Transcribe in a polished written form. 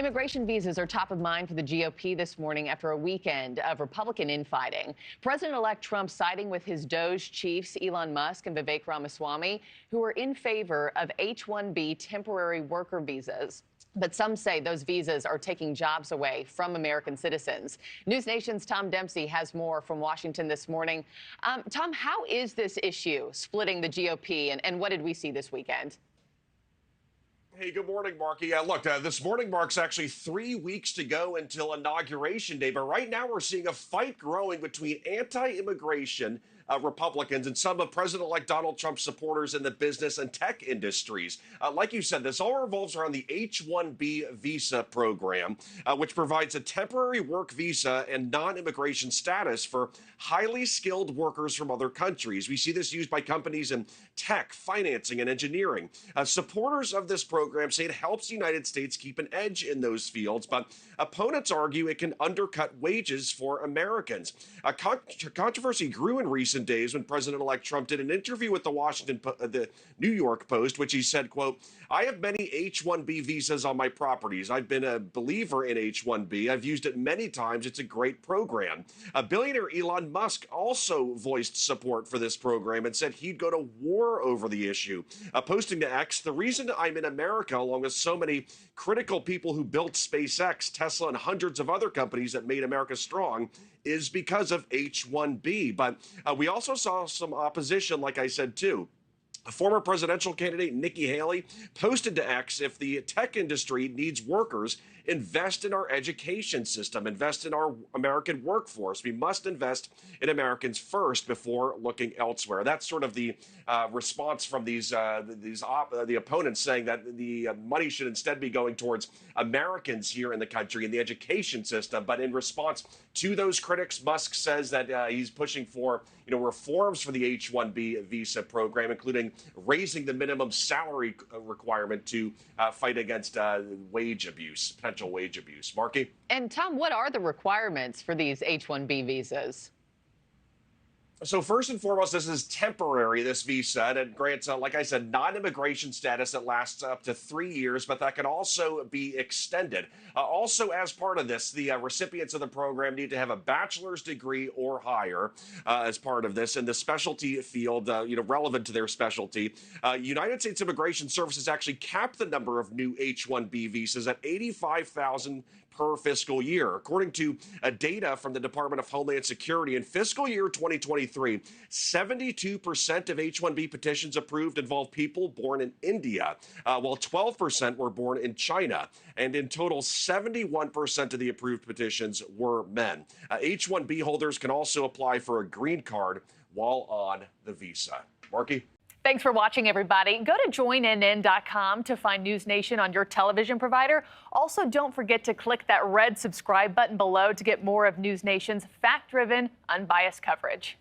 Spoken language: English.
Immigration visas are top of mind for the GOP this morning after a weekend of Republican infighting. President-elect Trump siding with his DOJ chiefs, Elon Musk and Vivek Ramaswamy, who are in favor of H-1B temporary worker visas. But some say those visas are taking jobs away from American citizens. NewsNation's Tom Dempsey has more from Washington this morning. Tom, how is this issue splitting the GOP, and what did we see this weekend? Hey, good morning, Markie. Look, this morning marks actually 3 weeks to go until Inauguration Day, but right now we're seeing a fight growing between anti-immigration Republicans and some of President-elect Donald Trump's supporters in the business and tech industries. Like you said, this all revolves around the H-1B visa program, which provides a temporary work visa and non-immigration status for highly skilled workers from other countries. We see this used by companies in tech, financing, and engineering. Supporters of this program say it helps the United States keep an edge in those fields, but opponents argue it can undercut wages for Americans. Controversy grew in recent days when President-elect Trump did an interview with the New York Post, which he said, quote, "I have many H-1B visas on my properties. I've been a believer in H-1B. I've used it many times. It's a great program." Billionaire Elon Musk also voiced support for this program and said he'd go to war over the issue. Posting to X, "The reason I'm in America, along with so many critical people who built SpaceX, Tesla, and hundreds of other companies that made America strong, is because of H-1B. But we also saw some opposition, like I said, too. Former presidential candidate Nikki Haley posted to X, "If the tech industry needs workers, invest in our education system, invest in our American workforce. We must invest in Americans first before looking elsewhere." That's sort of the response from the opponents, saying that the money should instead be going towards Americans here in the country and the education system. But in response to those critics, Musk says that he's pushing for reforms for the H-1B visa program, including raising the minimum salary requirement to fight against wage abuse, potential wage abuse. Markie? And Tom, what are the requirements for these H-1B visas? So first and foremost, this is temporary, this visa, and it grants, like I said, non-immigration status that lasts up to 3 years, but that can also be extended. Also, as part of this, the recipients of the program need to have a bachelor's degree or higher as part of this in the specialty field, relevant to their specialty. United States Immigration Services actually capped the number of new H-1B visas at 85,000 per fiscal year. According to data from the Department of Homeland Security, in fiscal year 2023, 72% of H-1B petitions approved involved people born in India, while 12% were born in China. And in total, 71% of the approved petitions were men. H-1B holders can also apply for a green card while on the visa. Markie? Thanks for watching, everybody. Go to joinnn.com to find NewsNation on your television provider. Also, don't forget to click that red subscribe button below to get more of NewsNation's fact-driven, unbiased coverage.